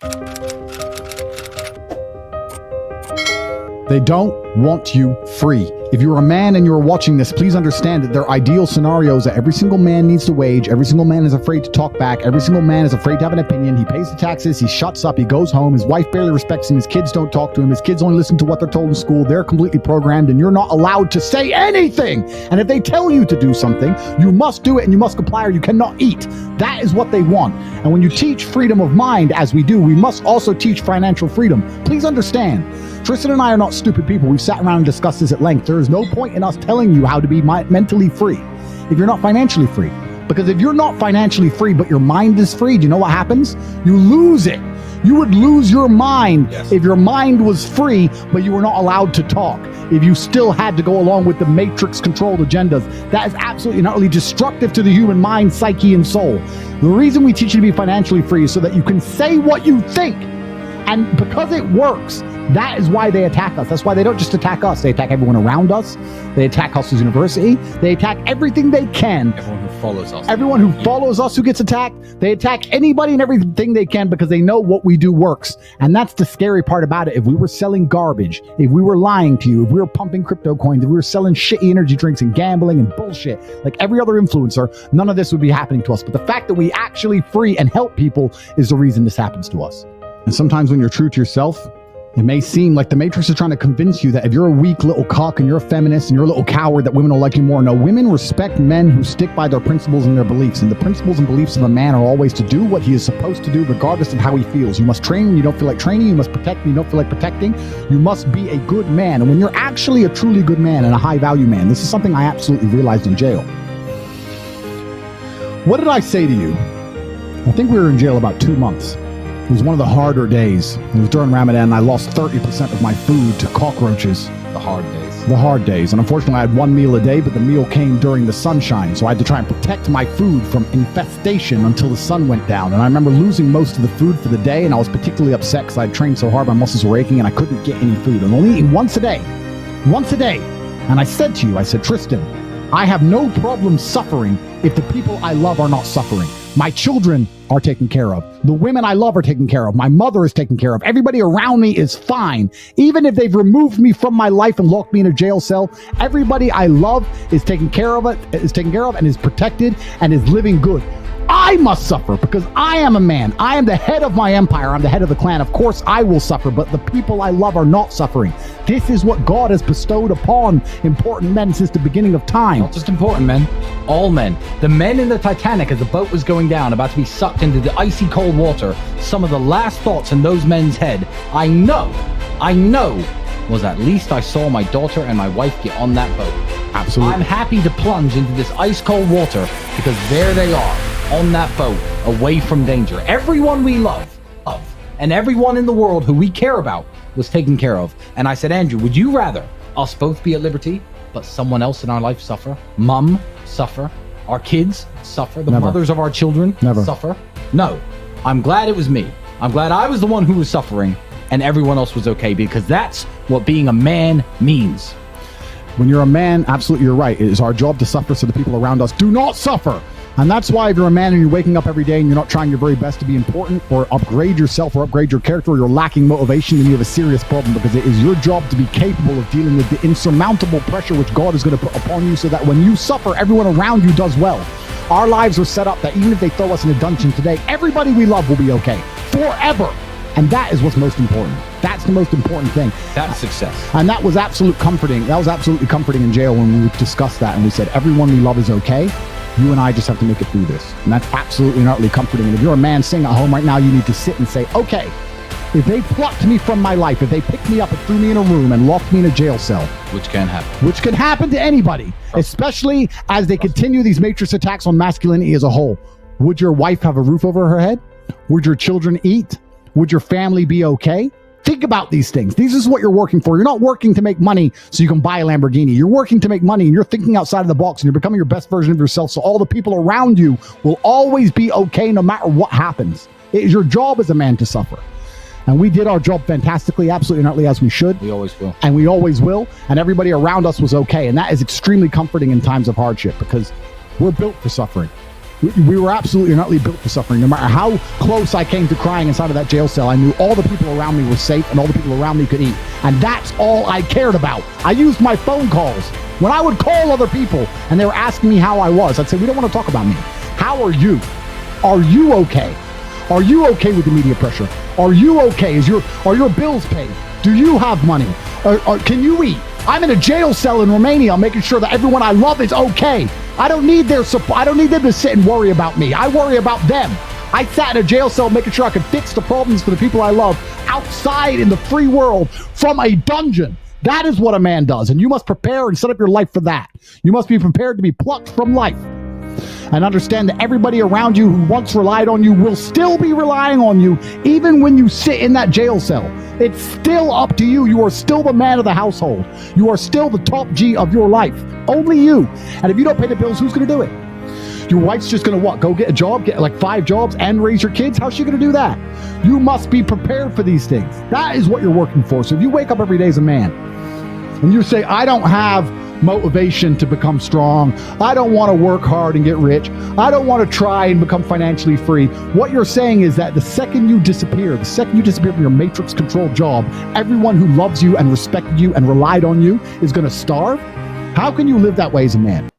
They don't want you free. If you're a man and you're watching this, please understand that their ideal scenarios that every single man needs to wage, every single man is afraid to talk back, every single man is afraid to have an opinion, he pays the taxes, he shuts up, he goes home, his wife barely respects him, his kids don't talk to him, his kids only listen to what they're told in school, they're completely programmed, and you're not allowed to say anything. And if they tell you to do something, you must do it and you must comply or you cannot eat. That is what they want. And when you teach freedom of mind, as we do, we must also teach financial freedom. Please understand, Tristan and I are not stupid people. We've sat around and discussed this at length. There is no point in us telling you how to be mentally free if you're not financially free. Because if you're not financially free, but your mind is free, do you know what happens? You lose it. You would lose your mind if your mind was free, but you were not allowed to talk. If you still had to go along with the matrix-controlled agendas, that is absolutely and utterly destructive to the human mind, psyche, and soul. The reason we teach you to be financially free is so that you can say what you think. And because it works, that is why they attack us. That's why they don't just attack us. They attack everyone around us. They attack Hustlers University. They attack everything they can. Everyone who follows us. Everyone who follows us who gets attacked. They attack anybody and everything they can because they know what we do works. And that's the scary part about it. If we were selling garbage, if we were lying to you, if we were pumping crypto coins, if we were selling shitty energy drinks and gambling and bullshit, like every other influencer, none of this would be happening to us. But the fact that we actually free and help people is the reason this happens to us. And sometimes when you're true to yourself, it may seem like the Matrix is trying to convince you that if you're a weak little cock and you're a feminist and you're a little coward, that women will like you more. No, women respect men who stick by their principles and their beliefs. And the principles and beliefs of a man are always to do what he is supposed to do, regardless of how he feels. You must train when you don't feel like training. You must protect when you don't feel like protecting. You must be a good man. And when you're actually a truly good man and a high value man, this is something I absolutely realized in jail. What did I say to you? I think we were in jail about 2 months. It was one of the harder days. It was during Ramadan, and I lost 30% of my food to cockroaches. The hard days. The hard days. And unfortunately, I had one meal a day, but the meal came during the sunshine. So I had to try and protect my food from infestation until the sun went down. And I remember losing most of the food for the day, and I was particularly upset because I had trained so hard, my muscles were aching, and I couldn't get any food. And only eating once a day. Once a day. And I said to you, I said, Tristan, I have no problem suffering if the people I love are not suffering. My children are taken care of. The women I love are taken care of. My mother is taken care of. Everybody around me is fine. Even if they've removed me from my life and locked me in a jail cell, everybody I love is taken care of, and is protected and is living good. I must suffer because I am a man. I am the head of my empire. I'm the head of the clan. Of course, I will suffer, but the people I love are not suffering. This is what God has bestowed upon important men since the beginning of time. Not just important men, all men. The men in the Titanic as the boat was going down, about to be sucked into the icy cold water, some of the last thoughts in those men's head, I know, was at least I saw my daughter and my wife get on that boat. Absolutely. I'm happy to plunge into this ice cold water because there they are. On that boat, away from danger. Everyone we love, and everyone in the world who we care about was taken care of. And I said, Andrew, would you rather us both be at liberty, but someone else in our life suffer? Mum suffer? Our kids suffer? The mothers of our children suffer? No. I'm glad it was me. I'm glad I was the one who was suffering, and everyone else was okay, because that's what being a man means. When you're a man, absolutely you're right. It is our job to suffer so the people around us do not suffer. And that's why if you're a man and you're waking up every day and you're not trying your very best to be important or upgrade yourself or upgrade your character, or you're lacking motivation, then you have a serious problem, because it is your job to be capable of dealing with the insurmountable pressure which God is going to put upon you, so that when you suffer, everyone around you does well. Our lives are set up that even if they throw us in a dungeon today, everybody we love will be okay forever. And that is what's most important. That's the most important thing. That's success. And that was absolutely comforting. That was absolutely comforting in jail when we discussed that and we said, everyone we love is okay. You and I just have to make it through this. And that's absolutely and utterly comforting. And if you're a man sitting at home right now, you need to sit and say, okay, if they plucked me from my life, if they picked me up and threw me in a room and locked me in a jail cell, which can happen. Which can happen to anybody, especially as they continue these matrix attacks on masculinity as a whole. Would your wife have a roof over her head? Would your children eat? Would your family be okay? Think about these things. This is what you're working for. You're not working to make money so you can buy a Lamborghini. You're working to make money, and you're thinking outside of the box, and you're becoming your best version of yourself, so all the people around you will always be okay no matter what happens. It is your job as a man to suffer. And we did our job fantastically, absolutely and utterly, as we should. We always will. And we always will. And everybody around us was okay. And that is extremely comforting in times of hardship, because we're built for suffering. We were absolutely not built for suffering. No matter how close I came to crying inside of that jail cell, I knew all the people around me were safe and all the people around me could eat. And that's all I cared about. I used my phone calls. When I would call other people and they were asking me how I was, I'd say, we don't want to talk about me. How are you? Are you okay? Are you okay with the media pressure? Are you okay? Are your bills paid? Do you have money? Can you eat? I'm in a jail cell in Romania. I'm making sure that everyone I love is okay. I don't need their support. I don't need them to sit and worry about me. I worry about them. I sat in a jail cell making sure I could fix the problems for the people I love outside in the free world from a dungeon. That is what a man does, and you must prepare and set up your life for that. You must be prepared to be plucked from life and understand that everybody around you who once relied on you will still be relying on you even when you sit in that jail cell. It's still up to you. You are still the man of the household. You are still the top G of your life. Only you. And if you don't pay the bills, who's going to do it? Your wife's just going to what? Go get a job, get like 5 jobs and raise your kids? How's she going to do that? You must be prepared for these things. That is what you're working for. So if you wake up every day as a man and you say, I don't have motivation to become strong, I don't want to work hard and get rich, I don't want to try and become financially free, what you're saying is that the second you disappear from your matrix controlled job, everyone who loves you and respected you and relied on you is going to starve. How can you live that way as a man?